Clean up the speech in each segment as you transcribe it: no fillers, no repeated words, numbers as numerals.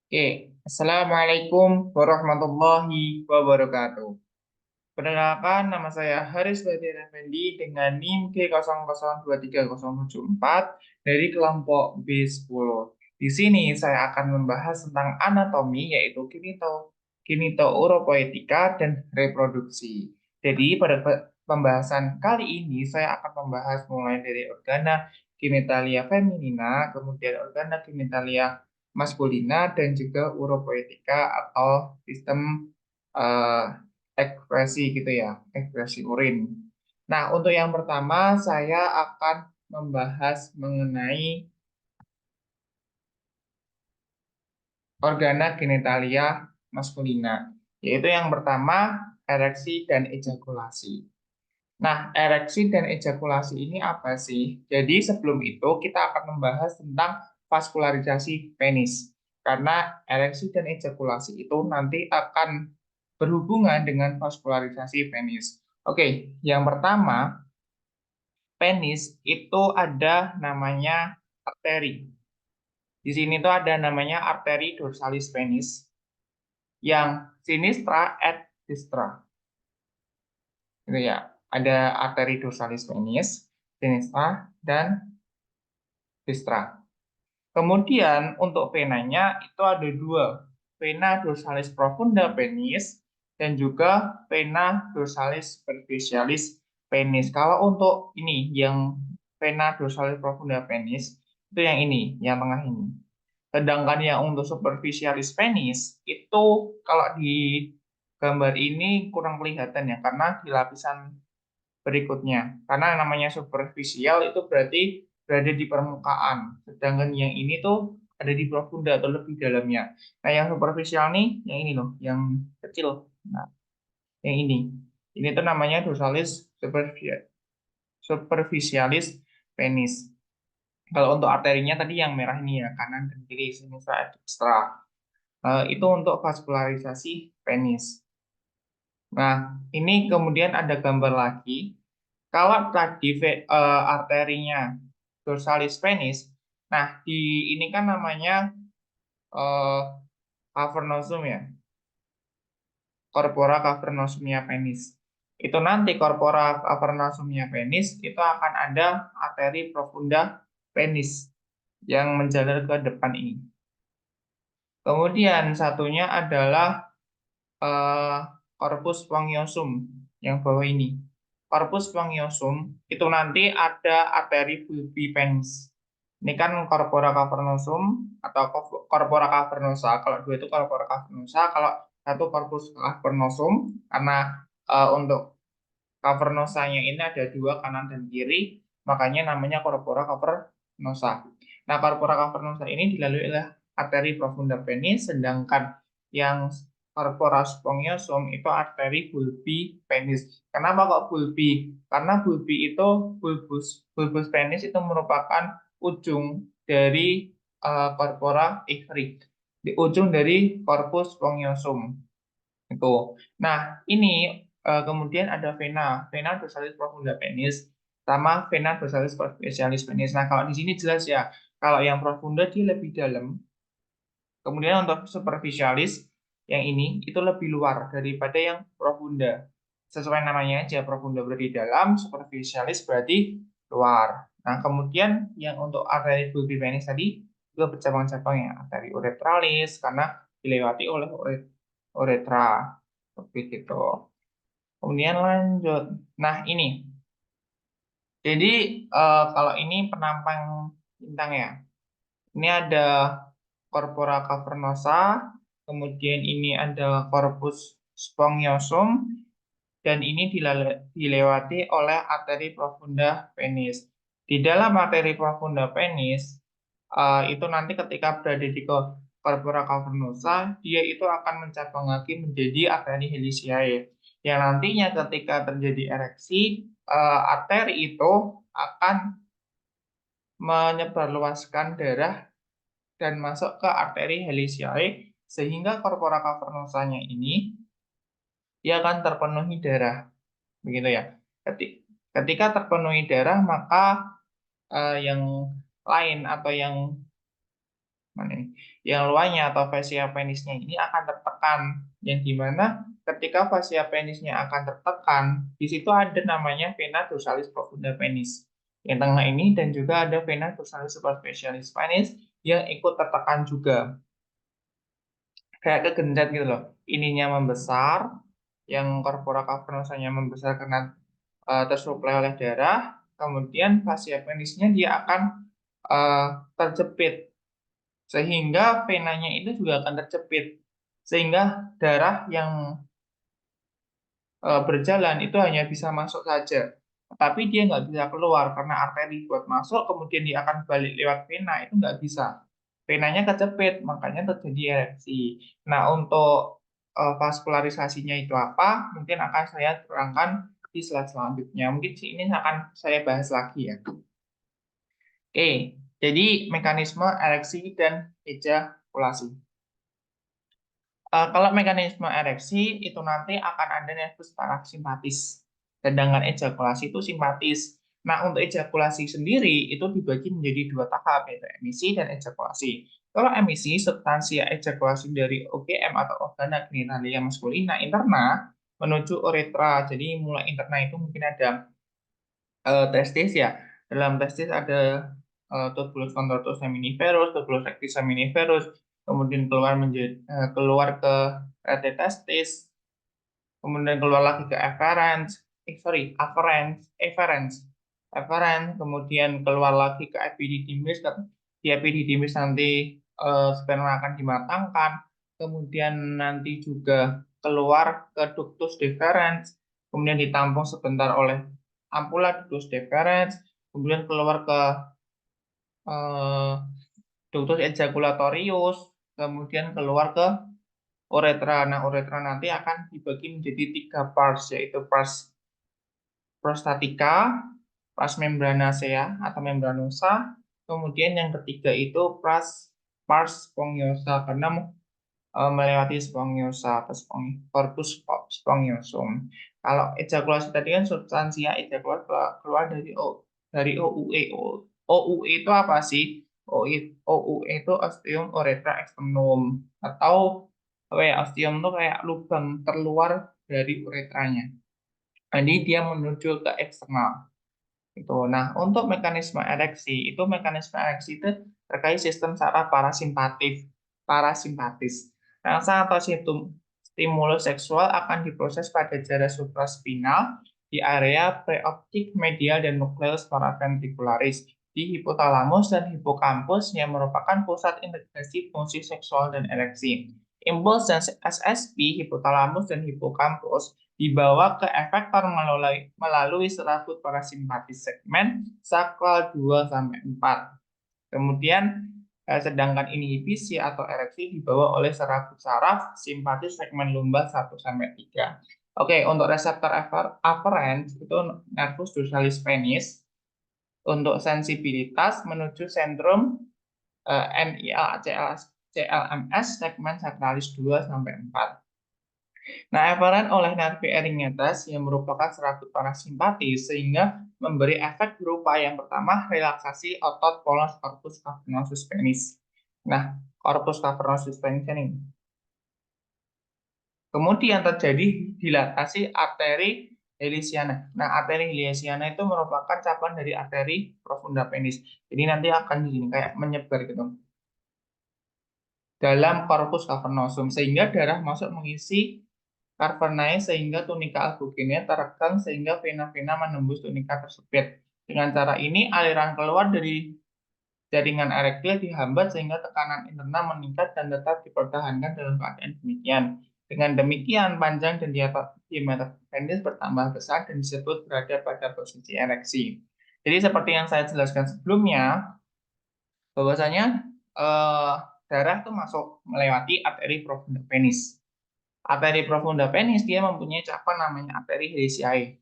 Oke, Assalamualaikum warahmatullahi wabarakatuh. Perkenalkan, nama saya Haris Badian Effendi dengan NIM K00230774 dari kelompok B10. Di sini saya akan membahas tentang anatomi, yaitu kinetouropoetika dan reproduksi. Jadi, pada pembahasan kali ini saya akan membahas mulai dari organa genitalia feminina, kemudian organa genitalia maskulina, dan juga uropoetika atau sistem eh, ekspresi gitu ya, ekspresi urin. Nah, untuk yang pertama saya akan membahas mengenai organa genitalia maskulina, yaitu yang pertama ereksi dan ejakulasi. Nah, ereksi dan ejakulasi ini apa sih? Jadi sebelum itu kita akan membahas tentang vaskularisasi penis. Karena ereksi dan ejakulasi itu nanti akan berhubungan dengan vaskularisasi penis. Oke, yang pertama, penis itu ada namanya arteri. Di sini tuh ada namanya arteri dorsalis penis yang sinistra et distra. Gitu ya. Ada arteri dorsalis penis, sinistra, dan distra. Kemudian untuk venanya itu ada dua, vena dorsalis profunda penis dan juga vena dorsalis superficialis penis. Kalau untuk ini yang vena dorsalis profunda penis itu yang ini, yang tengah ini. Sedangkan yang untuk superficialis penis itu kalau di gambar ini kurang kelihatan ya karena di lapisan berikutnya. Karena namanya superficial itu berarti berada di permukaan. Sedangkan yang ini tuh ada di profunda atau lebih dalamnya. Nah, yang superficial nih, yang ini loh, yang kecil. Nah, yang ini. Ini tuh namanya dorsalis superficialis penis. Kalau untuk arterinya tadi yang merah ini ya, kanan dan kiri, sinistra, extra. Itu untuk vaskularisasi penis. Nah, ini kemudian ada gambar lagi. Kalau tadi arterinya dorsalis penis, nah di ini kan namanya eh, cavernosum ya, corpora cavernosumia penis. Itu nanti corpora cavernosumia penis itu akan ada arteri profunda penis yang menjalar ke depan ini. Kemudian satunya adalah eh, corpus spongiosum yang bawah ini. Corpus spongiosum itu nanti ada arteri bulbi penis. Ini kan corpora cavernosum atau corpora cavernosa. Kalau dua itu corpora cavernosa, kalau satu corpus cavernosum karena untuk cavernosanya ini ada dua kanan dan kiri, makanya namanya corpora cavernosa. Nah, corpora cavernosa ini dilalui oleh arteri profunda penis, sedangkan yang corpora spongiosum itu arteri bulbi penis. Kenapa kok bulbi? Karena bulbi itu bulbus penis itu merupakan ujung dari corpora di ujung dari corpus spongiosum itu. Nah, ini kemudian ada vena dorsalis profunda penis sama vena dorsalis superficialis penis. Nah, kalau di sini jelas ya, kalau yang profunda dia lebih dalam. Kemudian untuk superficialis yang ini itu lebih luar daripada yang profunda. Sesuai namanya aja, profunda berarti dalam, superficialis berarti luar. Nah, kemudian yang untuk arteri bulbi penis tadi juga bercabang-cabang ya, arteri uretralis karena dilewati oleh uretra. Seperti itu. Kemudian lanjut. Nah, ini. Jadi kalau ini penampang bintang ya. Ini ada corpora cavernosa, kemudian ini ada corpus spongiosum, dan ini dilewati oleh arteri profunda penis. Di dalam arteri profunda penis, itu nanti ketika berada di corpora cavernosa, dia itu akan mencabang lagi menjadi arteri heliciae. Yang nantinya ketika terjadi ereksi, arteri itu akan menyebarluaskan darah dan masuk ke arteri heliciae sehingga corpora cavernosanya ini dia akan terpenuhi darah begitu ya. Ketika terpenuhi darah maka yang lain atau yang Mana ini? Yang luarnya atau fascia penisnya ini akan tertekan, yang dimana ketika fascia penisnya akan tertekan, di situ ada namanya vena dorsalis profunda penis. Yang tengah ini dan juga ada vena dorsalis superficialis penis yang ikut tertekan juga. Kayak kegendat gitu loh. Ininya membesar, yang corpora cavernosanya membesar karena tersuplai oleh darah, kemudian fascia penisnya dia akan terjepit sehingga venanya itu juga akan terjepit sehingga darah yang berjalan itu hanya bisa masuk saja tapi dia nggak bisa keluar karena arteri buat masuk kemudian dia akan balik lewat vena itu nggak bisa venanya kejepit makanya terjadi ereksi. Nah untuk vaskularisasinya itu apa mungkin akan saya terangkan di slide selanjutnya, mungkin ini akan saya bahas lagi ya. Oke, jadi mekanisme ereksi dan ejakulasi. Kalau mekanisme ereksi itu nanti akan ada nervus parasimpatis, sedangkan ejakulasi itu simpatis. Nah, untuk ejakulasi sendiri itu dibagi menjadi dua tahap, yaitu emisi dan ejakulasi. Kalau emisi, substansi ejakulasi dari OGM atau organa genitalia maskulina interna menuju uretra. Jadi mulai interna itu mungkin ada testis ya. Dalam testis ada tubulus contractus seminiferus, tubulus rectus seminiferus, kemudian keluar ke rete testis, kemudian keluar lagi ke efferents, kemudian keluar lagi ke epididymis, di epididymis nanti sperma akan dimatangkan, kemudian nanti juga keluar ke ductus deferens, kemudian ditampung sebentar oleh ampula ductus deferens, kemudian keluar ke eh, ductus ejaculatorius, kemudian keluar ke uretra. Nah, uretra nanti akan dibagi menjadi tiga pars, yaitu pars prostatika, pars membranacea atau membranosa, kemudian yang ketiga itu pars spongiosa karena melewati spongiosa atau corpus spongiosum. Kalau ejakulasi tadi kan substansia ejakulat keluar dari OUE. OUE itu apa sih? OUE itu ostium uretra externum atau apa ya? Ostium itu kayak lubang terluar dari uretranya. Jadi dia menuju ke eksternal. Itu. Nah, untuk mekanisme ereksi itu terkait sistem saraf parasimpatis. Rasa atau stimulus seksual akan diproses pada jarak supraspinal di area preoptik, medial, dan nucleus paraventricularis di hipotalamus dan hipokampus yang merupakan pusat integrasi fungsi seksual dan ereksi. Impuls dan SSP, hipotalamus dan hipokampus dibawa ke efektor melalui serabut parasimpatis segmen sakral 2-4. Kemudian sedangkan inhibisi atau ereksi dibawa oleh serabut saraf simpatis segmen lumbar 1-3. Oke, untuk reseptor afferent itu nervus dorsalis penis. Untuk sensibilitas menuju sentrum CLMS segmen sakralis 2-4. Nah, eferen oleh nervi erythematosus yang merupakan serabut parasimpatis sehingga memberi efek berupa yang pertama relaksasi otot polus corpus cavernosus penis. Nah, corpus cavernosus penis ini. Kemudian terjadi dilatasi arteri Heliciana. Nah, arteri Heliciana itu merupakan cabang dari arteri profunda penis. Jadi nanti akan di sini kayak menyebar gitu dalam corpus cavernosum sehingga darah masuk mengisi cavernae sehingga tunika albuginnya terekang sehingga vena-vena menembus tunika tersebut. Dengan cara ini aliran keluar dari jaringan erektil dihambat sehingga tekanan internal meningkat dan tetap dipertahankan dalam keadaan demikian. Dengan demikian panjang dan diameter penis bertambah besar dan disebut berada pada posisi ereksi. Jadi seperti yang saya jelaskan sebelumnya, bahwasanya eh, darah itu masuk melewati arteri profunda penis. Arteri profunda penis dia mempunyai cabang namanya arteri Heliciae.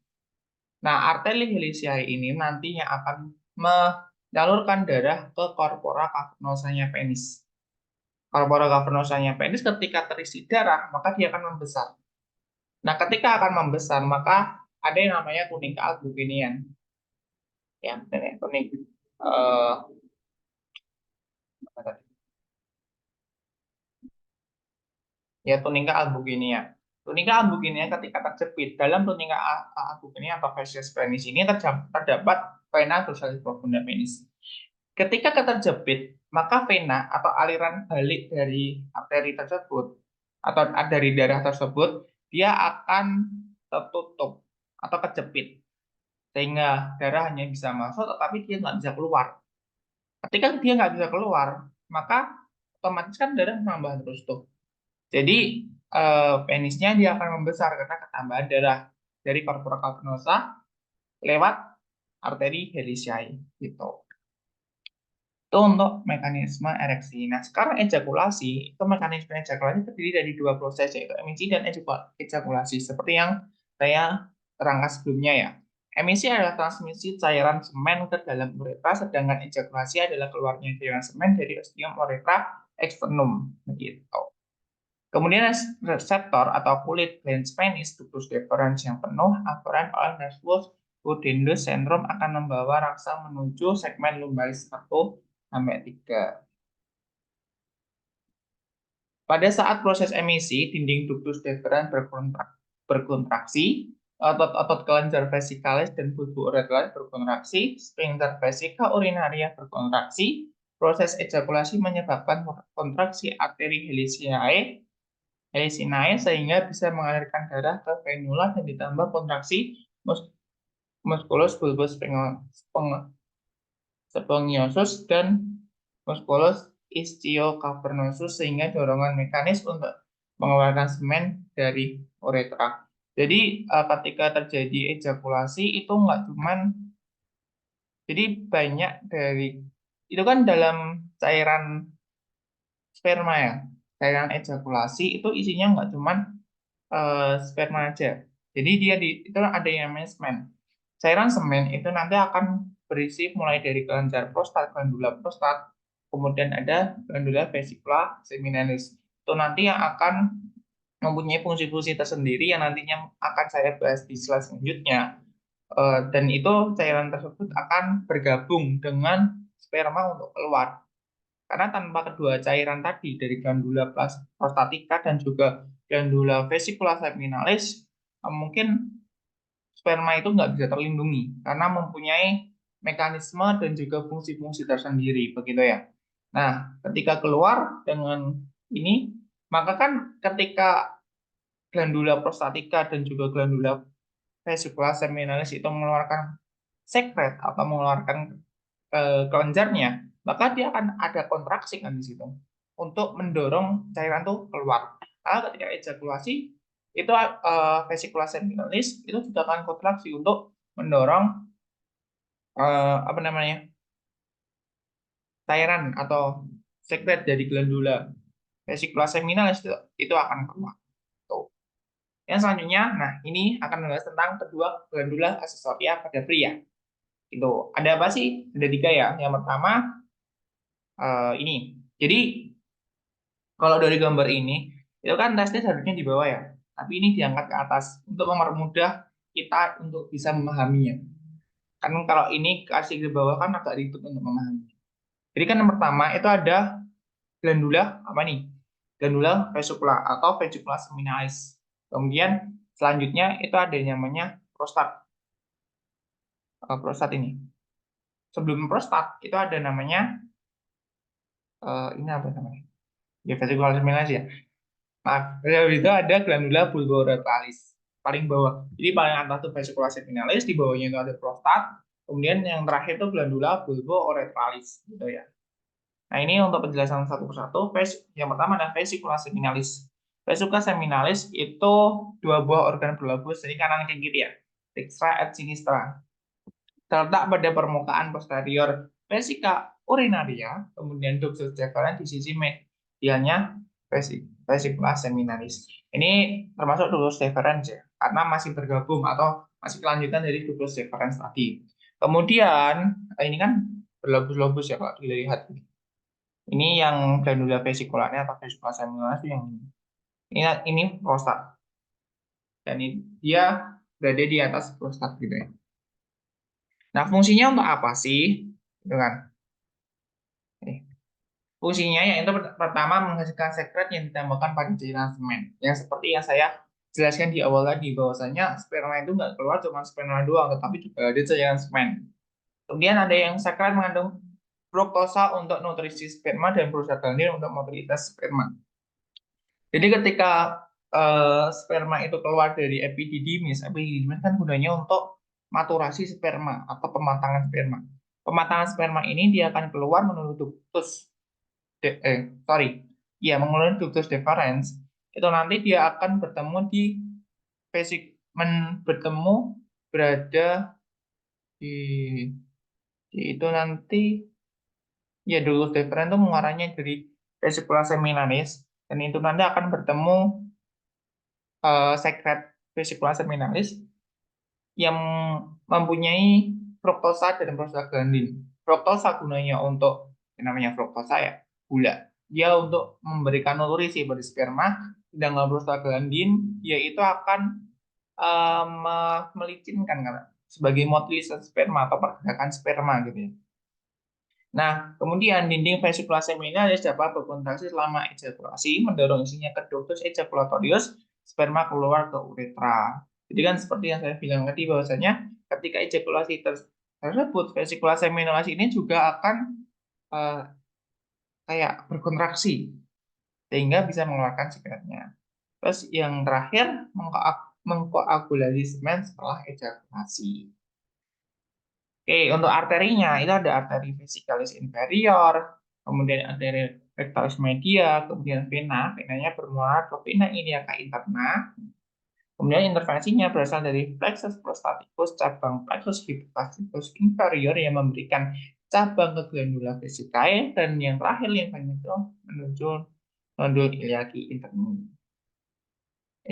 Nah, arteri Heliciae ini nantinya akan menyalurkan darah ke corpora cavernosanya penis. Corpora cavernosanya penis ketika terisi darah, maka dia akan membesar. Nah, ketika akan membesar, maka ada yang namanya tunika albuginian. Ya, kuning. ya tunica albuginea. Tunica albuginea ketika terjepit dalam tunica albuginea atau facies penis ini terdapat vena dorsalis profunda penis. Ketika terjepit, maka vena atau aliran balik dari arteri tersebut atau dari darah tersebut dia akan tertutup atau kejepit sehingga darah hanya bisa masuk tetapi dia nggak bisa keluar. Ketika dia nggak bisa keluar, maka otomatis kan darah menambah terus tuh. Jadi penisnya dia akan membesar karena ketambahan darah dari corpora cavernosa lewat arteri Heliciae gitu. Itu untuk mekanisme ereksi. Nah, sekarang ejakulasi, itu mekanisme ejakulasi terdiri dari dua proses, yaitu emisi dan ejakulasi, seperti yang saya terangkan sebelumnya ya. Emisi adalah transmisi cairan semen ke dalam uretra, sedangkan ejakulasi adalah keluarnya cairan semen dari ostium uretra externum. Begitu. Kemudian reseptor atau kulit glans penis ductus deferens yang penuh afferent oleh nervus pudendus sindrom akan membawa rangsang menuju segmen lumbalis 1 sampai 3. Pada saat proses emisi, dinding ductus deferens berkontraksi, otot-otot kelenjar vesikalis dan bulbo ureteralis berkontraksi, sphincter vesika urinaria berkontraksi, proses ejakulasi menyebabkan kontraksi arteri Helicinae sehingga bisa mengalirkan darah ke venula dan ditambah kontraksi musculus bulbus spongiosus dan musculus ischiocavernosus sehingga dorongan mekanis untuk mengeluarkan semen dari uretra. Jadi ketika terjadi ejakulasi itu nggak cuman, jadi banyak dari itu kan dalam cairan sperma ya, cairan ejakulasi itu isinya nggak cuman sperma aja. Jadi itu ada yang namanya semen. Cairan semen itu nanti akan berisi mulai dari kelenjar prostat, glandula prostat, kemudian ada glandula vesicula seminalis. Itu nanti yang akan mempunyai fungsi-fungsi tersendiri yang nantinya akan saya bahas di slide selanjutnya. Dan itu cairan tersebut akan bergabung dengan sperma untuk keluar. Karena tanpa kedua cairan tadi dari glandula prostatica dan juga glandula vesicula seminalis, mungkin sperma itu nggak bisa terlindungi karena mempunyai mekanisme dan juga fungsi-fungsi tersendiri, begitu ya. Nah, ketika keluar dengan ini, maka kan ketika glandula prostatica dan juga glandula vesicula seminalis itu mengeluarkan sekret atau mengeluarkan kelenjarnya, maka dia akan ada kontraksi kan di situ untuk mendorong cairan tuh keluar. Karena ketika ejakulasi itu vesicula seminalis itu juga akan kontraksi untuk mendorong apa namanya cairan atau sekret dari glandula vesicula seminalis itu akan keluar. Tuh. Yang selanjutnya, nah ini akan membahas tentang kedua glandula aksesoria pada pria. Itu ada apa sih? Ada tiga ya. Yang pertama ini. Jadi kalau dari gambar ini, itu kan testis harusnya di bawah ya. Tapi ini diangkat ke atas untuk mempermudah kita untuk bisa memahaminya. Kan kalau ini kasih ke bawah kan agak ribet untuk memahami. Jadi kan yang pertama itu ada glandula apa nih? Glandula vesicula atau vesicula seminalis. Kemudian selanjutnya itu ada yang namanya prostat. Prostat ini. Sebelum prostat itu ada namanya ini apa namanya? Ya vesicula seminalis ya. Nah, habis itu ada glandula bulbourethralis paling bawah. Jadi paling atas itu vesicula seminalis, di bawahnya itu ada prostat, kemudian yang terakhir itu glandula bulbourethralis gitu ya. Nah, ini untuk penjelasan satu persatu. Yang pertama adalah vesicula seminalis. Vesicula seminalis itu dua buah organ bulbus, jadi kanan dan kiri ya. Dextra et sinistra. Terletak pada permukaan posterior vesika urinaria, kemudian ductus deferens di sisi medialnya vesicula seminalis. Ini termasuk ductus deferens ya, karena masih bergabung atau masih kelanjutan dari ductus deferens tadi. Kemudian ini kan berlobus-lobus ya kalau dilihat. Ini yang glandula vesikulanya atau vesicula seminalis yang ini prostat. Dan dia berada di atas prostat gitu ya. Nah, fungsinya untuk apa sih? Gitu kan. Fungsinya yaitu pertama menghasilkan sekret yang ditambahkan pada cairan semen. Yang seperti yang saya jelaskan di awal tadi, bahwasanya sperma itu nggak keluar cuma sperma doang, tetapi juga ada cairan semen. Kemudian ada yang sekret mengandung fruktosa untuk nutrisi sperma dan prostaglandin untuk mobilitas sperma. Jadi ketika sperma itu keluar dari epididymis kan gunanya untuk maturasi sperma atau pematangan sperma. Pematangan sperma ini dia akan keluar melalui ductus mengeluarkan ductus deferens. Itu nanti dia akan bertemu di berada di itu nanti ya ductus deferens itu mengarahnya dari vesicula seminalis dan itu nanti akan bertemu sekret vesicula seminalis yang mempunyai fruktosa dan prostaglandin. Fruktosa gunanya untuk yang namanya fruktosa ya gula. Dia untuk memberikan nutrisi pada sperma, sedangkan prostaglandin yaitu akan melicinkan kan sebagai motilisasi sperma atau pergerakan sperma gitu ya. Nah, kemudian dinding vesicula seminalis dapat berkontraksi selama ejakulasi, mendorong isinya ke ductus ejaculatorius, sperma keluar ke uretra. Jadi kan seperti yang saya bilang tadi bahwasanya ketika ejakulasi tersebut, vesicula seminalis ini juga akan uh, kayak berkontraksi sehingga bisa mengeluarkan sekretnya. Terus yang terakhir mengkoagulasi semen setelah ejakulasi. Oke, untuk arterinya itu ada arteri vesicalis inferior, kemudian arteri rectalis media, kemudian vena. Venanya bermuara ke vena iliaca interna. Kemudian intervensinya berasal dari plexus prostaticus, cabang plexus hypoplasticus inferior yang memberikan cabang ke glandula vesicae, dan yang terakhir yang banyak itu menuju nodul iliaci interni.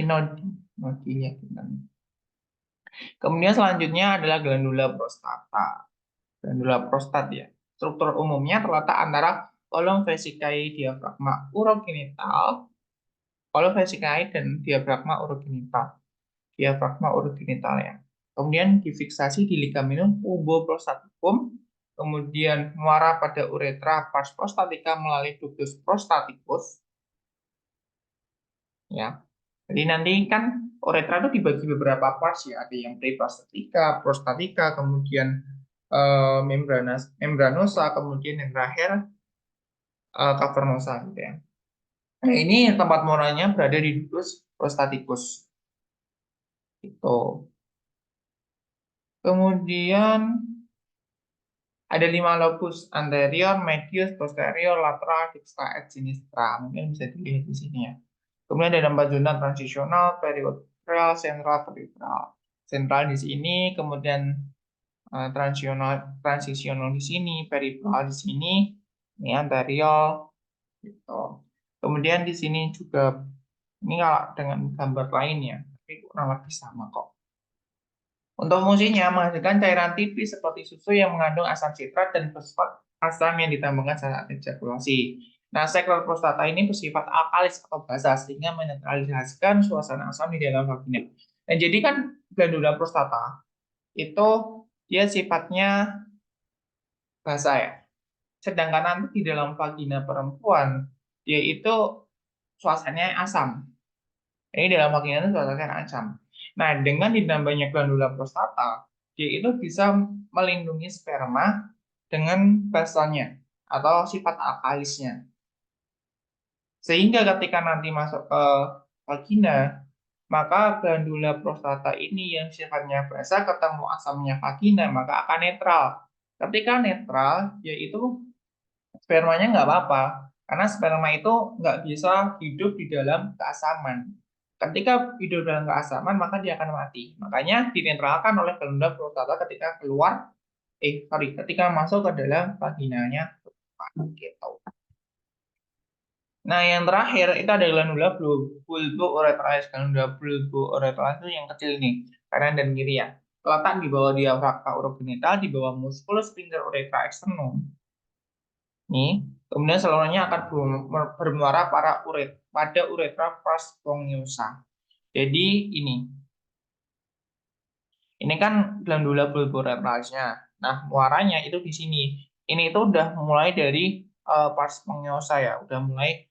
Nodul iliaci interni. Kemudian selanjutnya adalah glandula prostata. Glandula prostat ya. Struktur umumnya terletak antara kolom vesicae diafragma urogenital, kolom vesicae dan diafragma urogenital. Diafragma urogenital ya. Kemudian difiksasi di ligamenum puboprostaticum, kemudian muara pada uretra pars prostatica melalui ductus prostaticus. Ya. Jadi nanti kan uretra itu dibagi beberapa pars ya, ada yang preprostatica, prostatica, kemudian membranosa, kemudian yang terakhir cavernosa gitu ya. Nah, ini tempat muaranya berada di ductus prostaticus. Itu. Kemudian ada 5 lobus, anterior, medius, posterior, lateral, dextra, et sinistra. Mungkin bisa dilihat di sini ya. Kemudian ada 4 zona transisional, peripheral, sentral, peripheral. Sentral di sini, kemudian transisional di sini, peripheral di sini, ini anterior, gitu. Kemudian di sini juga ini kalau dengan gambar lainnya, tapi kurang lebih sama kok. Untuk fungsinya menghasilkan cairan tipis seperti susu yang mengandung asam sitrat dan fosfat asam yang ditambahkan saat ejakulasi. Nah, sekret prostata ini bersifat alkalis atau basa sehingga menetralisasikan suasana asam di dalam vagina. Nah, jadi kan glandula prostata itu dia sifatnya basa ya. Sedangkan nanti di dalam vagina perempuan dia itu suasananya asam. Ini dalam vagina itu suasananya asam. Nah, dengan ditambahnya glandula prostata, dia itu bisa melindungi sperma dengan basanya atau sifat alkalisnya. Sehingga ketika nanti masuk ke vagina, maka glandula prostata ini yang sifatnya basa ketemu asamnya vagina, maka akan netral. Ketika netral, yaitu spermanya nggak apa-apa, karena sperma itu nggak bisa hidup di dalam keasaman. Ketika hidup dalam keasaman, maka dia akan mati. Makanya dinetralkan oleh glandula prostata ketika ketika masuk ke dalam vaginanya gitu. Nah, yang terakhir itu ada glandula bulbo-urethralis. Glandula bulbo-urethralis itu yang kecil nih, kanan dan kiri ya. Terletak di bawah diafragma urogenital, di bawah musculus sphincter urethra externum. Nih, kemudian salurannya akan bermuara pada uretra pars spongiosum. Jadi ini kan glandula bulbourethralis-nya. Nah, muaranya itu di sini. Ini itu udah mulai dari pars spongiosum ya, udah mulai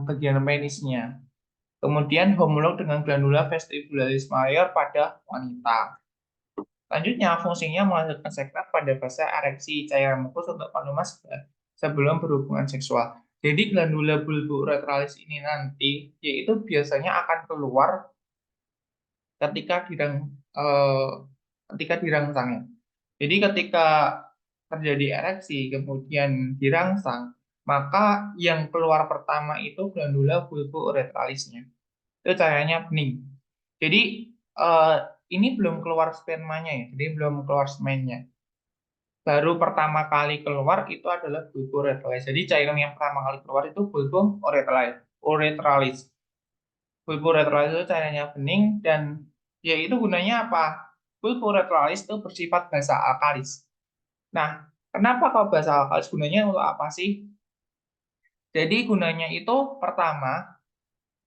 bagian penisnya. Kemudian homolog dengan glandula vestibularis major pada wanita. Selanjutnya, fungsinya menghasilkan sekret pada fase ereksi cairan mukus untuk panumas sebelum berhubungan seksual. Jadi glandula bulbo-uretralis ini nanti yaitu biasanya akan keluar ketika dirangsang ya. Jadi ketika terjadi ereksi kemudian dirangsang, maka yang keluar pertama itu glandula bulbo-uretralisnya. Itu cahayanya bening. Jadi eh, ini belum keluar spermanya ya, jadi belum keluar semennya. Baru pertama kali keluar itu adalah bulbo uretralis. Jadi cairan yang pertama kali keluar itu bulbo uretralis. Bulbo uretralis itu cairannya bening dan ya itu gunanya apa? Bulbo uretralis itu bersifat basa alkalis. Nah, kenapa kalau basa alkalis gunanya untuk apa sih? Jadi gunanya itu pertama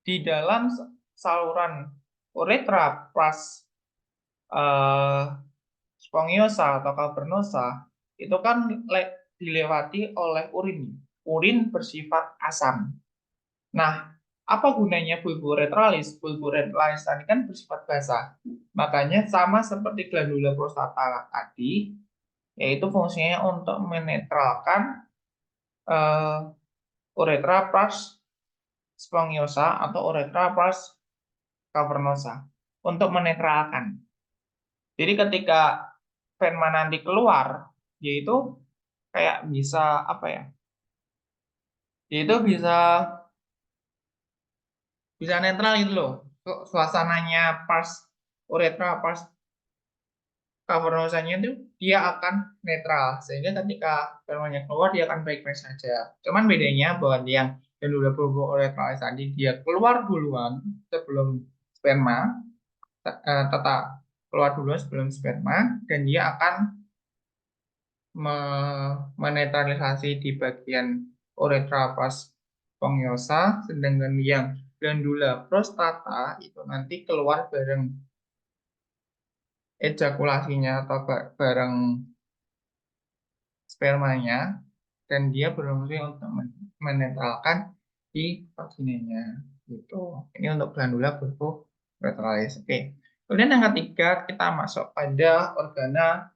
di dalam saluran uretra plus eh, spongiosa atau cavernosa itu kan dilewati oleh urin. Urin bersifat asam. Nah, apa gunanya bulbo uretralis? Bulbo uretralis tadi kan bersifat basah. Makanya sama seperti glandula prostata tadi, yaitu fungsinya untuk menetralkan uh, uretra plus spongiosa atau uretra plus cavernosa untuk menetralkan. Jadi ketika sperma nanti keluar, yaitu kayak bisa apa ya? Yaitu bisa netral gitu loh. Suasananya pas uretra pas cavernosanya itu dia akan netral sehingga ketika spermanya keluar dia akan baik-baik saja. Cuman bedanya bahwa yang glandula bulbo-uretralis tadi dia keluar duluan sebelum sperma, tetap keluar dulu sebelum sperma dan dia akan menetralisasi di bagian uretra pas spongiosa, sedangkan yang glandula prostata itu nanti keluar bareng ejakulasinya atau bareng spermanya dan dia berfungsi untuk menetralkan di vaginanya gitu. Ini untuk glandula bulbo-uretralis. Oke. Kemudian yang ketiga kita masuk pada organa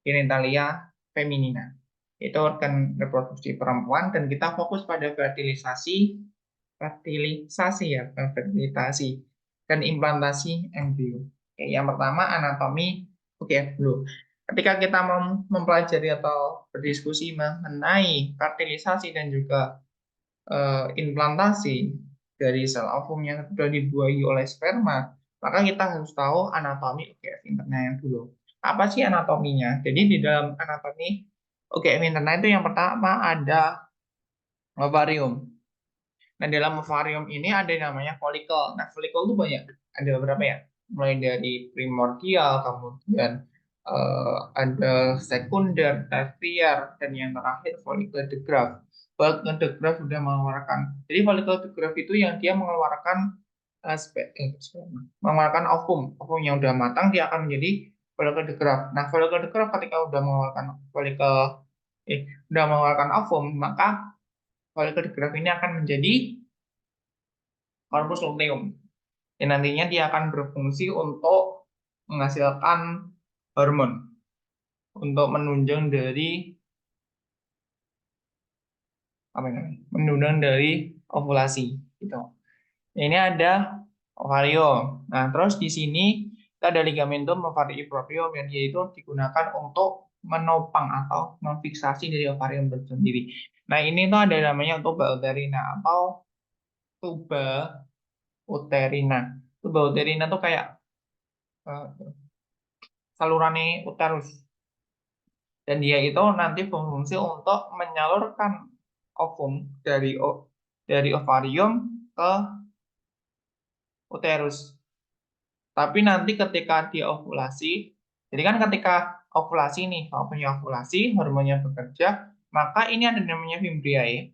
genitalia feminina. Itu organ reproduksi perempuan dan kita fokus pada fertilisasi ya, fertilitasi dan implantasi embrio. Oke, yang pertama anatomi UGF dulu. Ketika kita mempelajari atau berdiskusi mengenai fertilisasi dan juga implantasi dari sel ovum yang sudah dibuahi oleh sperma, maka kita harus tahu anatomi UGF internal dulu. Apa sih anatominya? Jadi di dalam anatomi UGF internal itu yang pertama ada ovarium. Nah, dalam ovarium ini ada yang namanya folikel. Nah, folikel itu banyak. Ada beberapa ya. Mulai dari primordial, kemudian ada sekunder, tersier, dan yang terakhir folikel de Graaff. Folikel de Graaff sudah mengeluarkan. Jadi folikel de Graaff itu yang dia mengeluarkan mengeluarkan ovum. Ovum yang sudah matang dia akan menjadi folikel de Graaff. Nah, folikel de Graaff ketika sudah mengeluarkan sudah mengeluarkan ovum, maka folikel de Graaff ini akan menjadi corpus luteum. Dan nantinya dia akan berfungsi untuk menghasilkan hormon untuk menunjang dari apa namanya? Menunjang dari ovulasi gitu. Ini ada ovarium. Nah, terus di sini kita ada ligamentum ovarii proprium yang yaitu digunakan untuk menopang atau memfiksasi dari ovarium itu sendiri. Nah, ini tuh ada namanya tuba uterina atau tuba uterina. Tuba uterina tuh kayak uh, salurannya uterus. Dan dia itu nanti berfungsi untuk menyalurkan ovum dari ovarium ke uterus. Tapi nanti ketika dia ovulasi, jadi kan ketika ovulasi nih, kalau punya ovulasi, hormonnya bekerja, maka ini ada namanya fimbriae.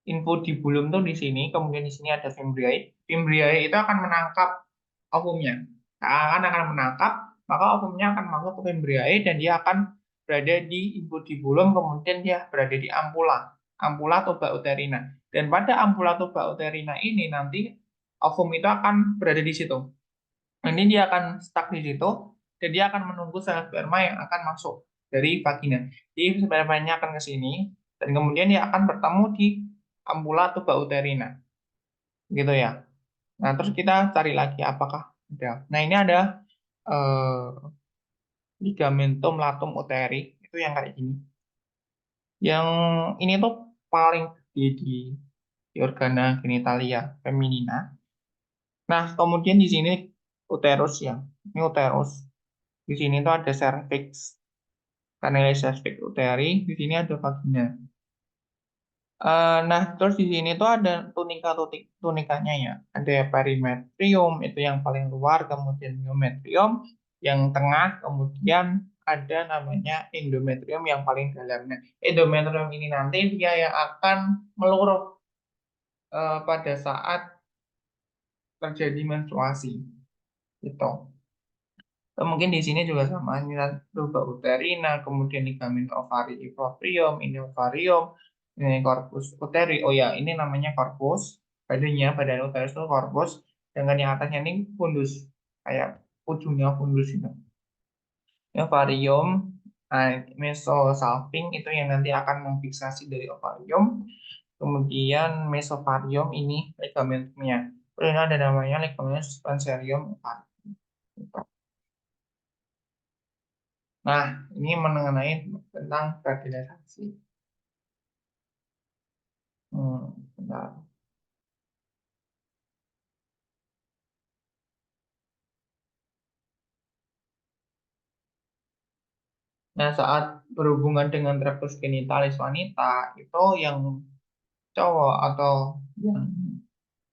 Info di bulum tuh di sini, kemudian di sini ada fimbriae. Fimbriae itu akan menangkap ovumnya. Nah, akan menangkap, maka ovumnya akan masuk ke fimbriae dan dia akan berada di infundibulum, kemudian dia berada di ampula tuba uterina. Dan pada ampula tuba uterina ini nanti ovum itu akan berada di situ. Nanti dia akan stuck di situ, dan dia akan menunggu sel sperma yang akan masuk dari vagina. Jadi spermanya akan ke sini, dan kemudian dia akan bertemu di ampula tuba uterina. Gitu ya. Nah, terus kita cari lagi apakah ada. Nah, ini ada eh, ligamentum latum uteri, itu yang kayak gini. Yang ini tuh paling gede di organa genitalia feminina. Nah, kemudian di sini uterus ya. Ini uterus. Di sini tuh ada cervix, kanal cervix uteri. Di sini ada vagina. Nah, terus di sini tuh ada tunikanya ya. Ada perimetrium itu yang paling luar, kemudian myometrium yang tengah, kemudian ada namanya endometrium yang paling dalam. Nah, endometrium ini nanti dia yang akan meluruh pada saat terjadi menstruasi. Gitu. Mungkin di sini juga sama, ini loba uterina, kemudian ligamen ovari equilibrium, ini ovarium, ini corpus uteri. Oh ya, ini namanya corpus, badannya, badan uterus itu corpus, dengan yang atasnya ini fundus, kayak ujungnya fundus itu. Ovarium, mesosalping itu yang nanti akan memfiksasi dari ovarium, kemudian mesovarium ini ligamentumnya. Kemudian ada namanya ligamen suspensorium ovarium. Nah, ini mengenai tentang fertilisasi. Bentar. Nah, saat berhubungan dengan traktus genitalis wanita, itu yang cowok atau yang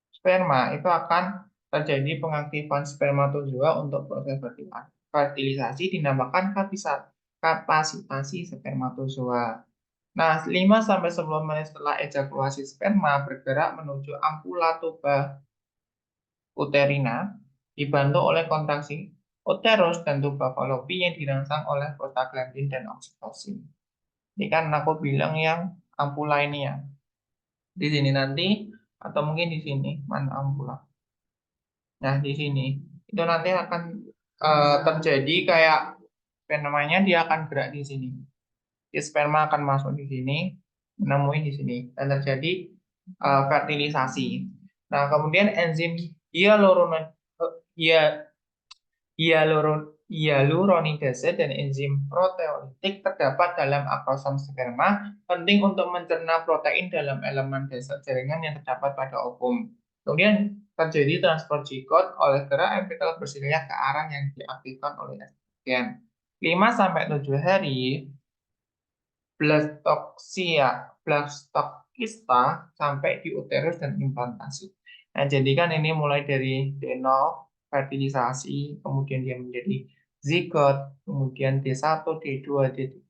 sperma, itu akan terjadi pengaktifan spermatozoa untuk proses fertilisasi dinamakan kapasitasi spermatozoa. Nah, 5 sampai 10 menit setelah ejakulasi sperma bergerak menuju ampula tuba uterina dibantu oleh kontraksi uterus dan tuba falopi yang dirangsang oleh prostaglandin dan oksitosin. Ini kan aku bilang yang ampula ini ya. Di sini nanti atau mungkin di sini mana ampula. Nah, di sini itu nanti akan terjadi kayak namanya dia akan gerak di sini. Di sperma akan masuk di sini, menemui di sini dan terjadi fertilisasi. Nah, kemudian enzim hyaluronidase dan enzim proteolitik terdapat dalam akrosom sperma, penting untuk mencerna protein dalam elemen dasar jaringan yang terdapat pada ovum. Kemudian terjadi transport zigot oleh gerak epitel bersilia ke arah yang diaktifkan oleh estrogen. 5 sampai 7 hari blastokista sampai di uterus dan implantasi. Nah, jadi kan ini mulai dari D0, fertilisasi, kemudian dia menjadi zigot, kemudian D1, D2, D3,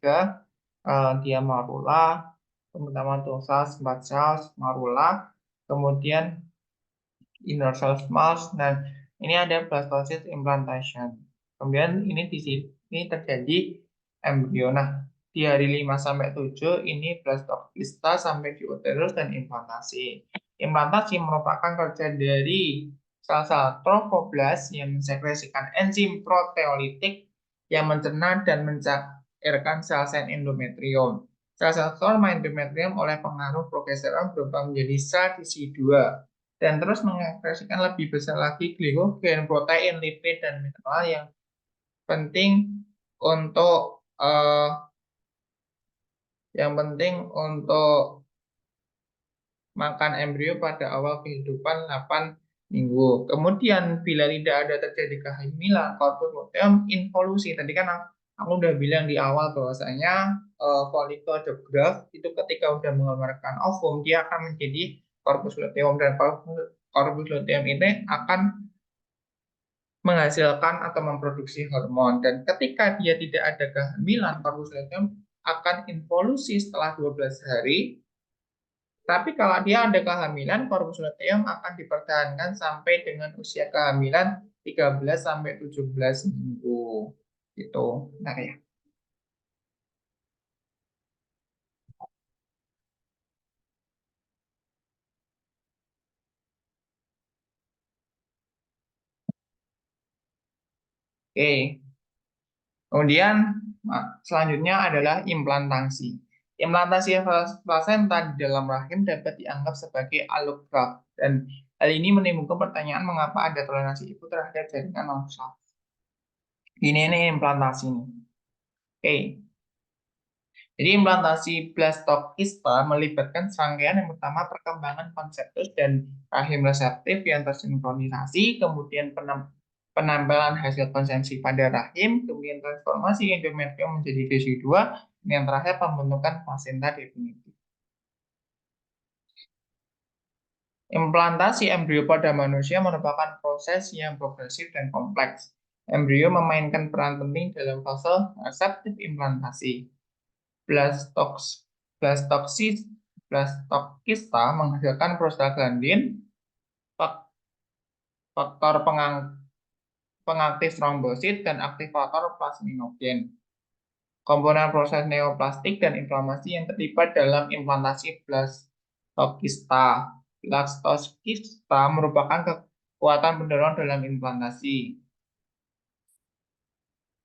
dia marula, pertama tuh cells, 4 cells, marula, kemudian inner cells mouse, dan ini ada blastocyst implantation. Kemudian ini di sini terjadi embrio. Nah, di hari 5 sampai 7 ini blastokista sampai di uterus dan implantasi. Implantasi merupakan kerja dari sel-sel trofoblast yang mensekresikan enzim proteolitik yang mencerna dan mencairkan sel-sel endometrium. Sel-sel norma endometrium oleh pengaruh progesteron berubah menjadi sel tisi 2 dan terus mengekspresikan lebih besar lagi glikogen, protein, lipid, dan mineral yang penting untuk makan embrio pada awal kehidupan 8 minggu. Kemudian bila tidak ada terjadi kehamilan, corpus luteum involusi. Tadi kan aku udah bilang di awal bahwasanya follicle the graft itu ketika udah mengeluarkan ovum dia akan menjadi corpus luteum, dan corpus luteum ini akan menghasilkan atau memproduksi hormon, dan ketika dia tidak ada kehamilan corpus luteum akan involusi setelah 12 hari. Tapi kalau dia ada kehamilan, corpus luteum akan dipertahankan sampai dengan usia kehamilan 13 sampai 17 minggu. Gitu. Nah, ya. Oke. Kemudian selanjutnya adalah implantasi. Implantasi plasenta di dalam rahim dapat dianggap sebagai allograft, dan hal ini menimbulkan pertanyaan mengapa ada toleransi ibu terhadap jaringan non-sel. Ini implantasi nih. Oke. Jadi implantasi blastokista melibatkan serangkaian yang pertama perkembangan konseptus dan rahim reseptif yang tersinkronisasi, kemudian penampalan hasil konsumsi pada rahim, kemudian transformasi endometrium menjadi desidua, dan yang terakhir pembentukan plasenta definitif. Implantasi embrio pada manusia merupakan proses yang progresif dan kompleks. Embrio memainkan peran penting dalam fase reseptif implantasi. Blastox, blastoksis, blastokista menghasilkan prostaglandin, faktor pengaktif trombosit, dan aktivator plasminogen. Komponen proses neoplastik dan inflamasi yang terlibat dalam implantasi blastokista. Blastokista merupakan kekuatan pendorong dalam implantasi.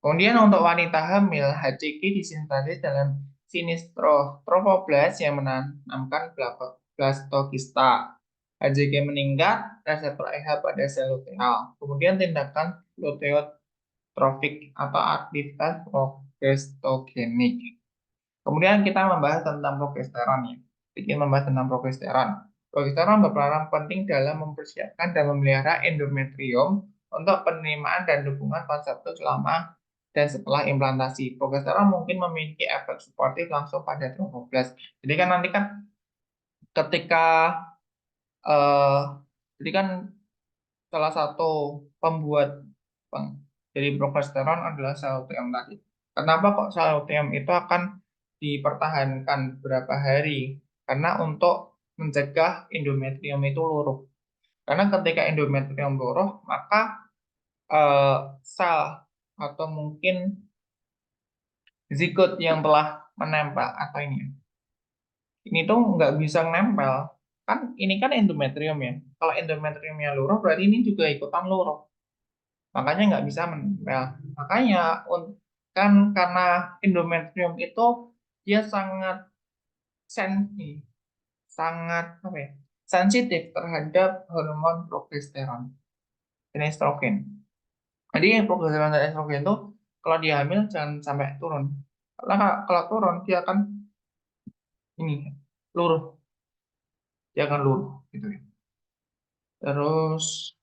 Kemudian untuk wanita hamil, HCG disintesis dalam sinistro-trofoblast yang menanamkan blastokista. HCG meningkat reseptor EH pada sel luteal. Kemudian tindakan luteotrofik atau aktivitas progesterogenik. Kemudian kita membahas tentang progesteron ya. Kita membahas tentang progesteron. Progesteron berperan penting dalam mempersiapkan dan memelihara endometrium untuk penerimaan dan dukungan konseptus selama dan setelah implantasi. Progesteron mungkin memiliki efek suportif langsung pada tromboblast. Jadi kan nanti kan ketika eh, jadi kan salah satu pembuat dari progesteron adalah sel luteum tadi. Kenapa kok sel luteum itu akan dipertahankan beberapa hari? Karena untuk mencegah endometrium itu luruh. Karena ketika endometrium luruh, maka sel atau mungkin zigot yang telah menempel atau ini tuh nggak bisa nempel. Kan ini kan endometrium ya. Kalau endometriumnya luruh, berarti ini juga ikutan luruh. Makanya nggak bisa menempel. Makanya kan karena endometrium itu dia sangat sangat apa ya, sensitif terhadap hormon progesteron dan estrogen. Jadi progesteron dan estrogen itu kalau dia hamil jangan sampai turun. Karena kalau turun dia akan ini luruh, dia akan luruh gitu ya. Terus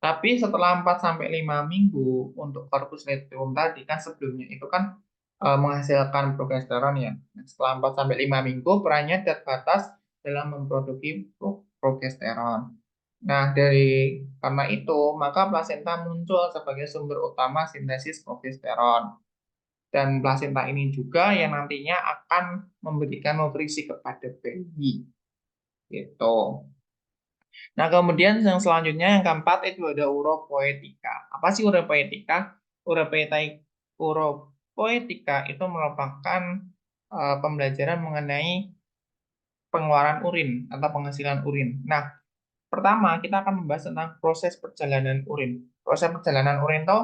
tapi setelah 4 sampai 5 minggu untuk corpus luteum tadi kan sebelumnya itu kan menghasilkan progesteron ya. Nah, setelah 4 sampai 5 minggu perannya terbatas dalam memproduksi progesteron. Nah, karena itu maka plasenta muncul sebagai sumber utama sintesis progesteron. Dan plasenta ini juga yang nantinya akan memberikan nutrisi kepada bayi. Gitu. Nah, kemudian yang selanjutnya yang keempat itu ada uropoetika. Apa sih uropoetika? Uropoetika itu merupakan pembelajaran mengenai pengeluaran urin atau penghasilan urin. Nah, pertama kita akan membahas tentang proses perjalanan urin. Proses perjalanan urin itu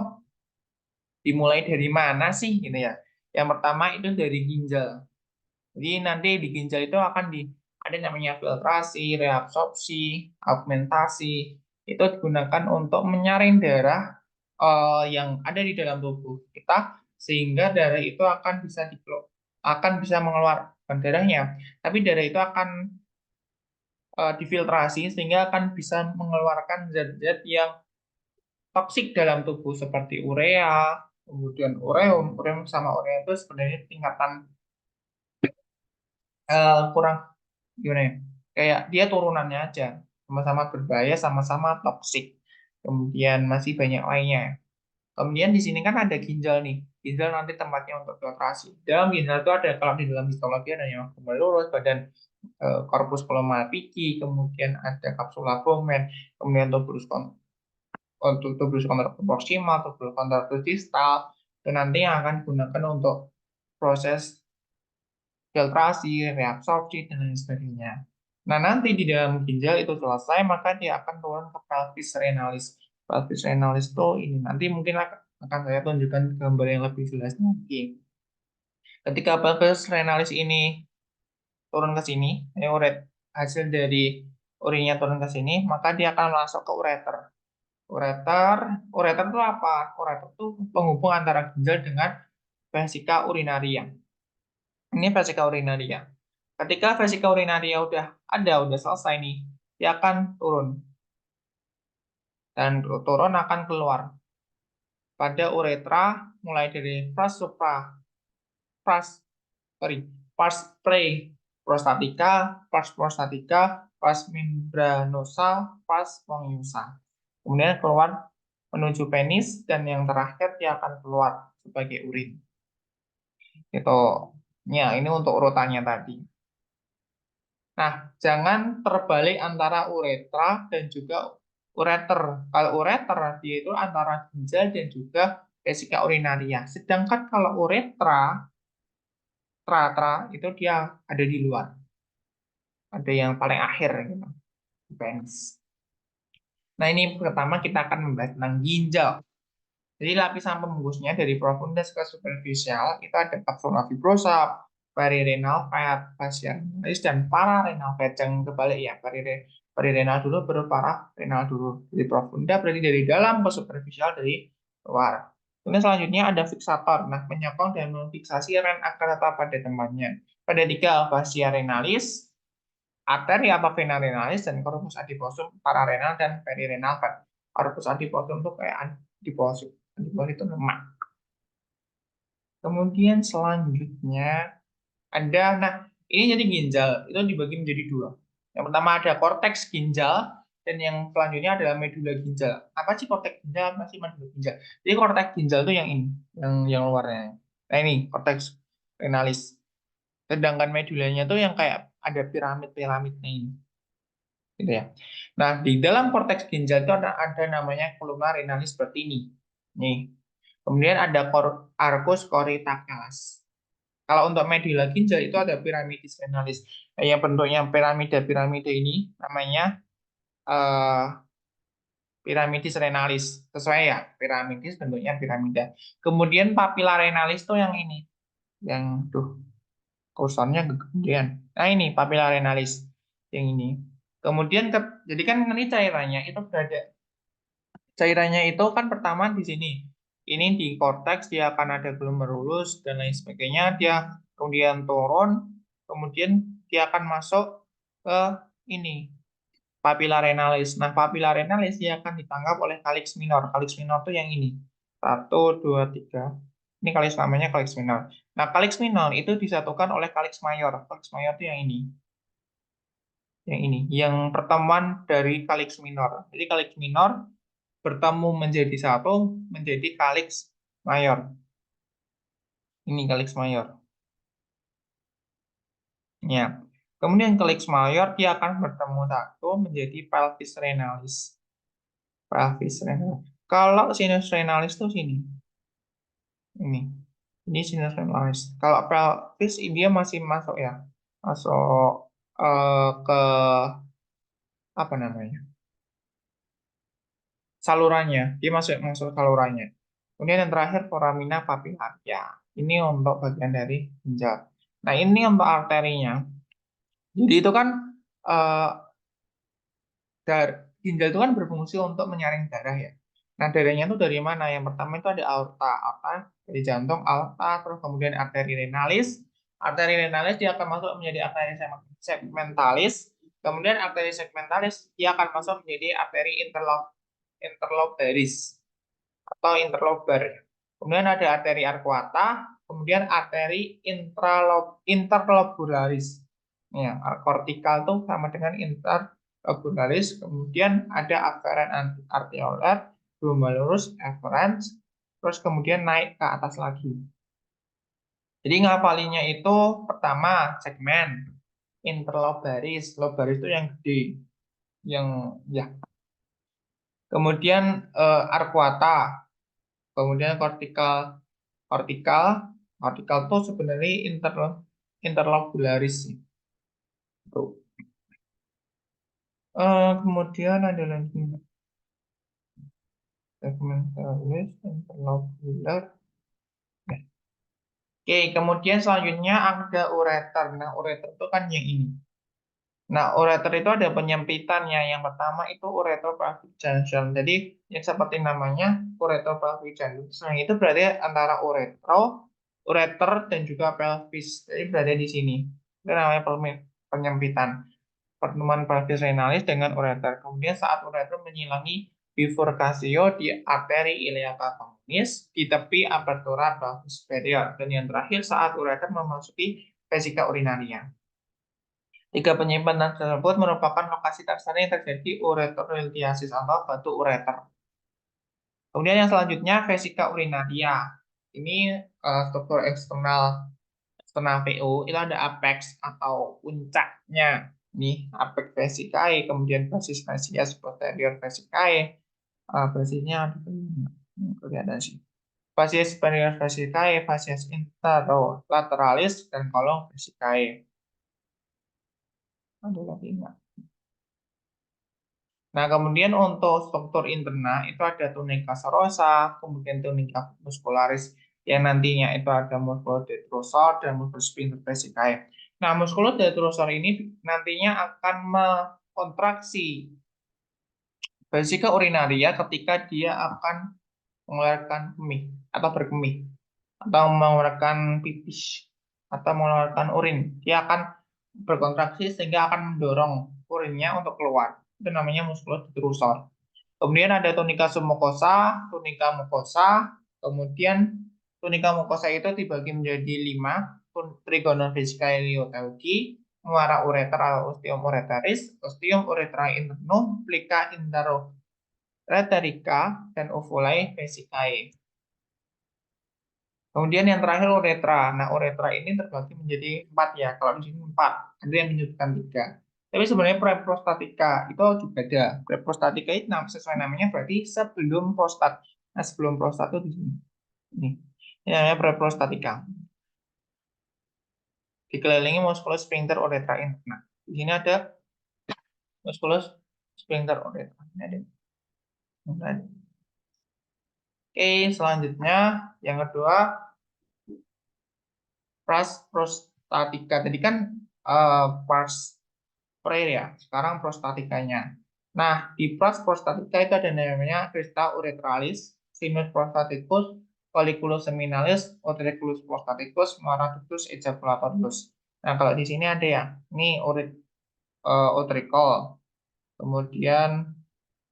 dimulai dari mana sih gitu ya? Yang pertama itu dari ginjal. Jadi nanti di ginjal itu akan ada namanya filtrasi, reabsorpsi, augmentasi. Itu digunakan untuk menyaring darah yang ada di dalam tubuh kita sehingga darah itu akan bisa mengeluarkan darahnya. Tapi darah itu akan difiltrasi sehingga akan bisa mengeluarkan zat-zat yang toksik dalam tubuh seperti urea, kemudian ureum sama urea itu sebenarnya tingkatan kurang gimana ya? Kayak dia turunannya aja, sama-sama berbahaya, sama-sama toksik. Kemudian masih banyak lainnya. Kemudian di sini kan ada ginjal nih. Ginjal nanti tempatnya untuk filtrasi. Dalam ginjal itu ada, kalau di dalam histologi ada yang gumbal lurus, badan corpus palmopipiki, kemudian ada kapsula Bowman, kemudian tuberus proximal, tuberus distal, dan nanti yang akan digunakan untuk proses filtrasi, reabsorpsi, dan lain sebagainya. Nah, nanti di dalam ginjal itu selesai, maka dia akan turun ke pelvis renalis. Pelvis renalis itu ini nanti mungkin akan saya tunjukkan gambar yang lebih jelas nanti. Ketika pelvis renalis ini turun ke sini, ini hasil dari urinnya turun ke sini, maka dia akan masuk ke ureter. Ureter, ureter itu apa? Ureter itu penghubung antara ginjal dengan vesika urinaria. Ini vesika urinaria. Ketika vesika urinaria udah selesai nih, dia akan turun dan turun akan keluar pada uretra mulai dari pras, sorry, pars pre-prostatica, pars prostatica, pars membranosa, pars spongiosum. Kemudian keluar menuju penis dan yang terakhir dia akan keluar sebagai urin. Itu ya, ini untuk urutannya tadi. Nah, jangan terbalik antara uretra dan juga ureter. Kalau ureter dia itu antara ginjal dan juga vesika urinaria. Sedangkan kalau uretra, tra itu dia ada di luar. Ada yang paling akhir gitu, penis. Nah, ini pertama kita akan membahas tentang ginjal. Jadi lapisan pembungkusnya dari profunda ke superficial itu ada capsula fibrosa, perirenal fat, fascia renalis, dan pararenal fat. Jangan kebalik ya, perirenal dulu baru pararenal dulu. Dari profunda berarti dari dalam ke superficial dari luar. Kemudian selanjutnya ada fixator. Nah, menyokong dan memfiksasi ren akrata pada tempatnya. Pada tiga fascia renalis, arteri atau vena renalis, dan corpus adiposum, pararenal, dan perirenal fat. Corpus adiposum itu kayak adiposum. Adiposum itu lemak. Kemudian selanjutnya nah ini jadi ginjal, itu dibagi menjadi dua. Yang pertama ada korteks ginjal, dan yang selanjutnya adalah medula ginjal. Apa sih korteks ginjal, apa sih medula ginjal? Jadi korteks ginjal itu yang ini, yang luarnya. Nah ini korteks renalis. Sedangkan medulanya itu yang kayak ada piramid-piramidnya ini. Gitu ya. Nah, di dalam korteks ginjal itu ada namanya columna renalis seperti ini. Nih. Kemudian ada arcus corytaceus. Kalau untuk medula ginjal itu ada piramidis renalis. Yang bentuknya piramida-piramida ini namanya eh, piramidis renalis. Sesuai ya, piramidis bentuknya piramida. Kemudian papilla renalis itu yang ini. Yang kursornya kemudian. Nah, ini papilla renalis yang ini. Kemudian jadi kan ini cairannya itu berada, cairannya itu kan pertama di sini. Ini di korteks dia akan ada glomerulus dan lain sebagainya. Dia kemudian turun, kemudian dia akan masuk ke ini papilla renalis. Nah, papilla renalis dia akan ditangkap oleh kalix minor. Kalix minor itu yang ini. Satu, dua, tiga. Ini kalix namanya kalix minor. Nah, kalix minor itu disatukan oleh kalix mayor. Kalix mayor itu yang ini. Yang ini, yang pertemuan dari kalix minor. Jadi kalix minor bertemu menjadi satu menjadi kalix mayor. Ini kalix mayor. Ya. Kemudian kalix mayor dia akan bertemu satu menjadi pelvis renalis. Pelvis renalis. Kalau sinus renalis itu sini. Ini. Ini sinus renalis. Kalau pelvis dia masih masuk ya. Masuk ke apa namanya? Salurannya. Dia masuk masuk salurannya. Kemudian yang terakhir foramina papillaria. Ini untuk bagian dari ginjal. Nah, ini untuk arterinya. Jadi itu kan eh, ginjal itu kan berfungsi untuk menyaring darah ya. Nah, darahnya itu dari mana? Yang pertama itu ada aorta, aorta dari jantung, aorta, terus kemudian arteri renalis. Arteri renalis dia akan masuk menjadi arteri segmentalis. Kemudian arteri segmentalis dia akan masuk menjadi arteri interlobaris atau interlobar. Kemudian ada arteri arcuata, kemudian arteri interlobularis. Ya, kortikal tuh sama dengan interlobularis. Kemudian ada afferent arteriolar, glomerulus efferens, terus kemudian naik ke atas lagi. Jadi ngapalinya itu pertama segmen interlobaris, lobaris itu yang gede, yang ya. Kemudian arcuata, kemudian kortikal kortikal itu sebenarnya interlobularis itu. Kemudian ada lagi segmentalis, interlobular. Nah, oke, kemudian selanjutnya ada ureter. Nah, ureter itu kan yang ini. Nah, ureter itu ada penyempitannya. Yang pertama itu uretropelvic junction. Jadi, yang seperti namanya uretropelvic junction. Nah, itu berarti antara ureter dan juga pelvis. Jadi berada di sini. Itu namanya penyempitan. Pertemuan pelvis renalis dengan ureter. Kemudian saat ureter menyilangi bifurkasio di arteri iliaca communis di tepi apertura pelvis superior. Dan yang terakhir saat ureter memasuki vesika urinaria. Tiga penyimpanan tersebut merupakan lokasi tersebut yang terjadi ureteroiltiasis atau batu ureter. Kemudian yang selanjutnya vesika urinaria. Ini struktur eksternal VO itu ada apex atau puncaknya. Nih, apex vesicae, kemudian basis facies posterior vesicae. Basisnya ada kelihatan sih. Facies superior vesicae, facies interlateralis, dan kolom vesicae. Ada lagi enggak? Nah, kemudian untuk struktur interna itu ada tunica serosa, kemudian tunica muscularis yang nantinya itu ada musculus detrusor dan musculus sphincter vesicae. Nah, musculus detrusor ini nantinya akan mengkontraksi vesika urinaria ketika dia akan mengeluarkan kemih atau berkemih atau mengeluarkan pipis atau mengeluarkan urin. Dia akan berkontraksi sehingga akan mendorong urinnya untuk keluar. Itu namanya musculus detrusor. Kemudian ada tunika submucosa, tunika mucosa, kemudian tunika mucosa itu dibagi menjadi 5, trigonal vesicae lioteuchi, muara ureter atau ostium ureteris, ostium uretrae internum, plica interureterica, dan ovulae vesicae. Kemudian yang terakhir uretra. Nah, uretra ini terbagi menjadi 4 ya. Kalau di sini 4, ada yang menyebutkan 3. Tapi sebenarnya preprostatika itu juga ada. Preprostatika itu sesuai namanya berarti sebelum prostat. Nah, sebelum prostat itu di sini. Ini namanya preprostatika. Dikelilingi musculus sphincter uretra interna. Di sini ada musculus sphincter uretra. Ini ada. Oke, selanjutnya yang kedua pras prostatika. Tadi kan pars prayer ya, sekarang prostatikanya. Nah, di pras prostatika itu ada namanya crista uretralis, sinus prostaticus, folliculus seminalis, utriculus prostaticus, maraductus ejaculatorius. Nah, kalau di sini ada ya, ini utricle, kemudian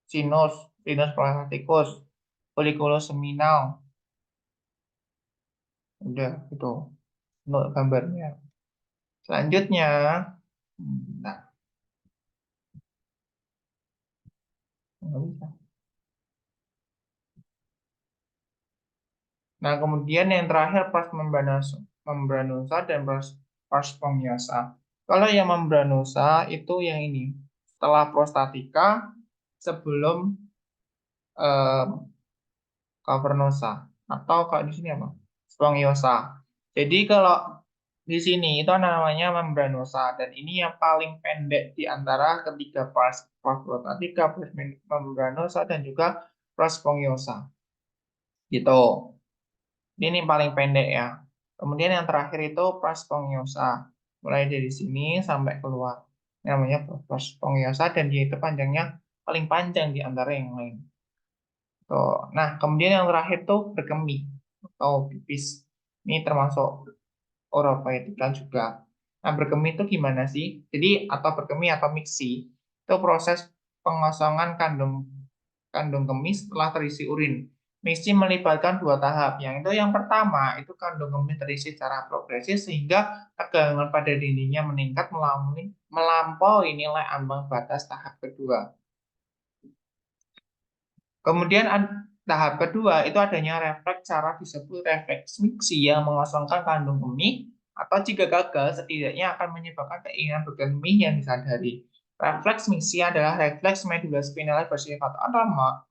sinus prostaticus, folliculus seminal, udah itu untuk gambarnya. Selanjutnya, nah, nggak bisa. Nah, kemudian yang terakhir pars membranosa dan pars spongiosum. Kalau yang membranosa itu yang ini, setelah prostatika sebelum eh, cavernosa atau kalau di sini apa? Spongiosa. Jadi kalau di sini itu namanya membranosa dan ini yang paling pendek di antara ketiga pars prostatika, pars membranosa dan juga pars spongiosa. Gitu. Ini paling pendek ya. Kemudian yang terakhir itu pars spongiosa. Mulai dari sini sampai keluar. Ini namanya pars spongiosa dan dia itu panjangnya paling panjang di antara yang lain. Tuh. Nah, kemudian yang terakhir tuh berkemih atau pipis. Ini termasuk orofaetika juga. Nah, berkemih itu gimana sih? Jadi, atau berkemih atau miksi, itu proses pengosongan kandung kandung kemih setelah terisi urin. Miksi melibatkan 2 tahap. Yang itu yang pertama, itu kandung kemih terisi secara progresif sehingga tegangan pada dindingnya meningkat melampaui nilai ambang batas tahap kedua. Kemudian tahap kedua itu adanya refleks cara disebut refleks miksi yang mengosongkan kandung kemih atau jika gagal setidaknya akan menyebabkan keinginan berkemih yang disadari. Refleks miksi adalah refleks medula spinalis bersifat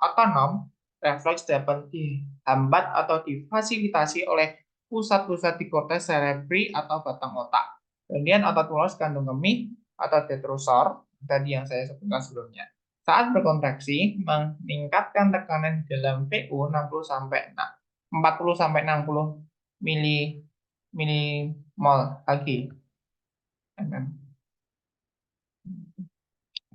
otonom. Refleks dapat dihambat atau difasilitasi oleh pusat-pusat di korteks cerebri atau batang otak. Kemudian otot polos kandung kemih atau detrusor tadi yang saya sebutkan sebelumnya. Saat berkontraksi, meningkatkan tekanan di dalam PU 60 sampai 40 sampai 60 mili milimol Hg.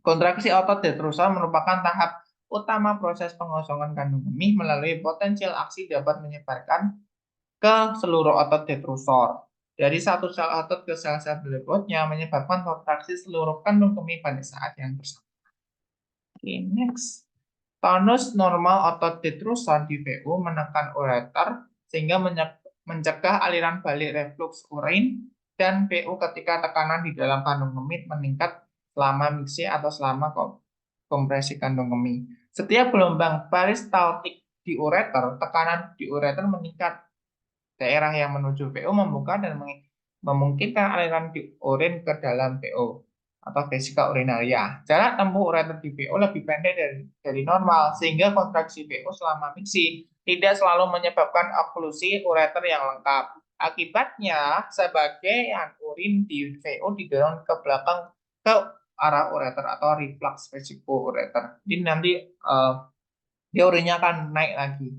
Kontraksi otot detrusor merupakan tahap utama proses pengosongan kandung kemih melalui potensial aksi dapat menyebarkan ke seluruh otot detrusor. Dari satu sel otot ke sel-sel berikutnya menyebabkan kontraksi seluruh kandung kemih pada saat yang bersamaan. Oke, next. Tonus normal otot detrusor di VU menekan ureter sehingga mencegah aliran balik reflux urin dan PU ketika tekanan di dalam kandung kemih meningkat selama miksi atau selama kompresi kandung kemih. Setiap gelombang peristaltik di ureter, tekanan di ureter meningkat. Daerah yang menuju PO membuka dan memungkinkan aliran urin ke dalam PO atau vesika urinaria. Jarak tempuh ureter di PO lebih pendek dari normal, sehingga kontraksi PO selama miksi tidak selalu menyebabkan oklusi ureter yang lengkap. Akibatnya, sebagian urin di VO didorong ke belakang ke arah ureter atau reflux vesiko ureter. Jadi nanti dia urinnya akan naik lagi,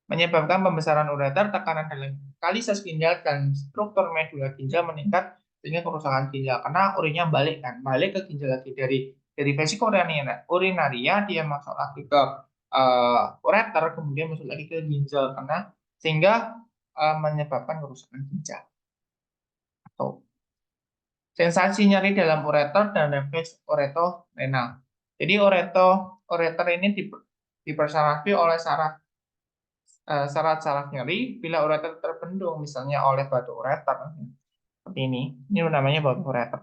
menyebabkan pembesaran ureter, tekanan dalam kalises ginjal dan struktur medula ginjal meningkat sehingga kerusakan ginjal karena urinnya balik ke ginjal lagi dari vesiko urinaria dia masuk lagi ke ureter, kemudian masuk lagi ke ginjal karena sehingga menyebabkan kerusakan ginjal. Atau sensasi nyeri dalam ureter dan refleks ureto-renal. Jadi ureter ini dipersyaratkan oleh syarat-syarat nyeri bila ureter terbendung misalnya oleh batu ureter seperti ini namanya batu ureter.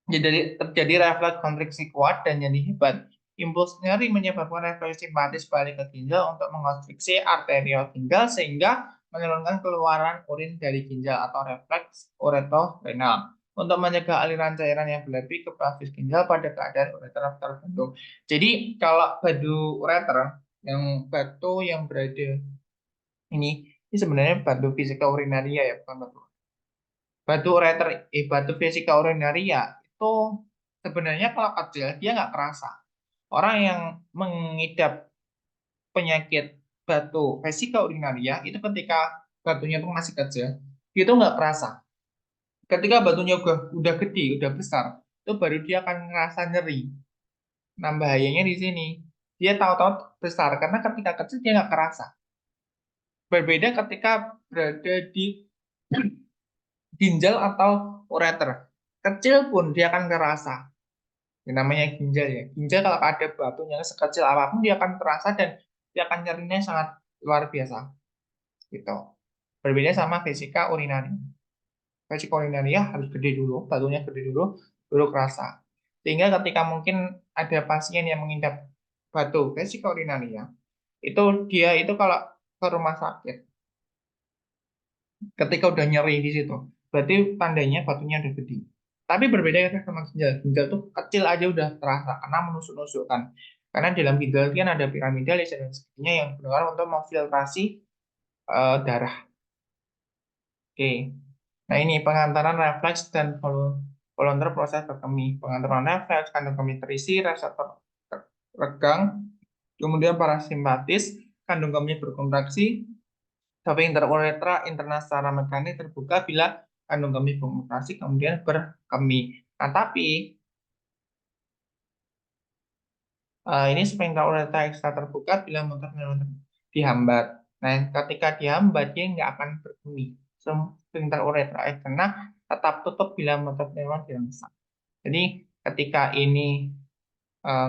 Jadi terjadi refleks kontriksi kuat dan nyeri hebat. Impuls nyeri menyebabkan refleks simpatis balik ke ginjal untuk mengonstriksi arteriol ginjal sehingga menurunkan keluaran urin dari ginjal atau refleks ureto-renal untuk mencegah aliran cairan yang berlebih ke pelvis ginjal pada keadaan ureter terbendung. Jadi kalau batu ureter batu yang berada ini sebenarnya batu vesika urinaria ya, bukan batu ureter. Batu vesika urinaria itu sebenarnya kalau kecil dia nggak kerasa. Orang yang mengidap penyakit batu vesika urinaria itu ketika batunya itu masih kecil, itu nggak kerasa. Ketika batunya udah gede, udah besar, itu baru dia akan ngerasa nyeri. Nah, bahayanya di sini. Dia tahu-tahu besar, karena ketika kecil dia nggak kerasa. Berbeda ketika berada di ginjal atau ureter. Kecil pun dia akan terasa. Yang namanya ginjal ya. Ginjal kalau ada batunya sekecil apapun dia akan terasa dan dia akan nyerinya sangat luar biasa. Gitu. Berbeda sama vesika urinaria. Vesika urinaria harus gede dulu, batunya gede dulu, baru kerasa. Sehingga ketika mungkin ada pasien yang mengidap batu vesika urinaria, itu dia itu kalau ke rumah sakit, ketika udah nyeri di situ, berarti tandanya batunya udah gede. Tapi berbeda ya sama ginjal. Ginjal tuh kecil aja udah terasa karena menusuk-nusukkan. Karena dalam ginjal kan ada piramida dan sebagainya yang benar untuk memfiltrasi darah. Oke. Nah ini pengantaran refleks dan volunteer proses berkemih. Pengantaran refleks, kandung kemih terisi, reseptor regang, kemudian parasimpatis, kandung kemih berkontraksi, tapi interuretra internal secara mekanik terbuka bila kandung kemih berkontraksi kemudian berkemih. Nah, tapi ini sphincter uretra ekstra terbuka bila motor neuron dihambat. Nah, ketika dihambat dia nggak akan berkemih. Sphincter uretra eksterna tetap tutup bila motor neuron dirangsang. Jadi ketika ini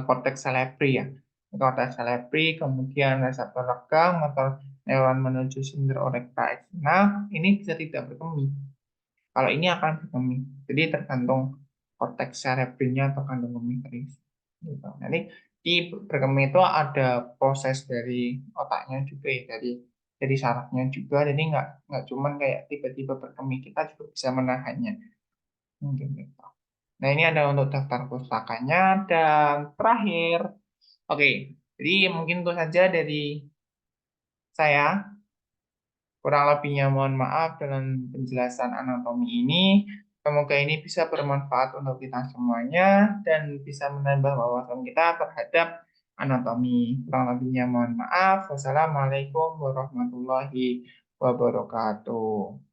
cortex cerebri ya, cortex cerebri, kemudian reseptor regang, motor neuron menuju sphincter uretra eksterna, ini bisa tidak berkemih. Kalau ini akan berkemih. Jadi tergantung korteks cerebrinya atau kandung kemih terisi. Gitu. Jadi di berkemih itu ada proses dari otaknya juga ya, dari sarafnya juga. Jadi nggak cuman kayak tiba-tiba berkemih, kita juga bisa menahannya. Mungkin gitu. Nah ini ada untuk daftar pustakanya dan terakhir. Oke, jadi mungkin itu saja dari saya. Kurang lebihnya mohon maaf dalam penjelasan anatomi ini. Semoga ini bisa bermanfaat untuk kita semuanya dan bisa menambah wawasan kita terhadap anatomi. Kurang lebihnya mohon maaf. Wassalamualaikum warahmatullahi wabarakatuh.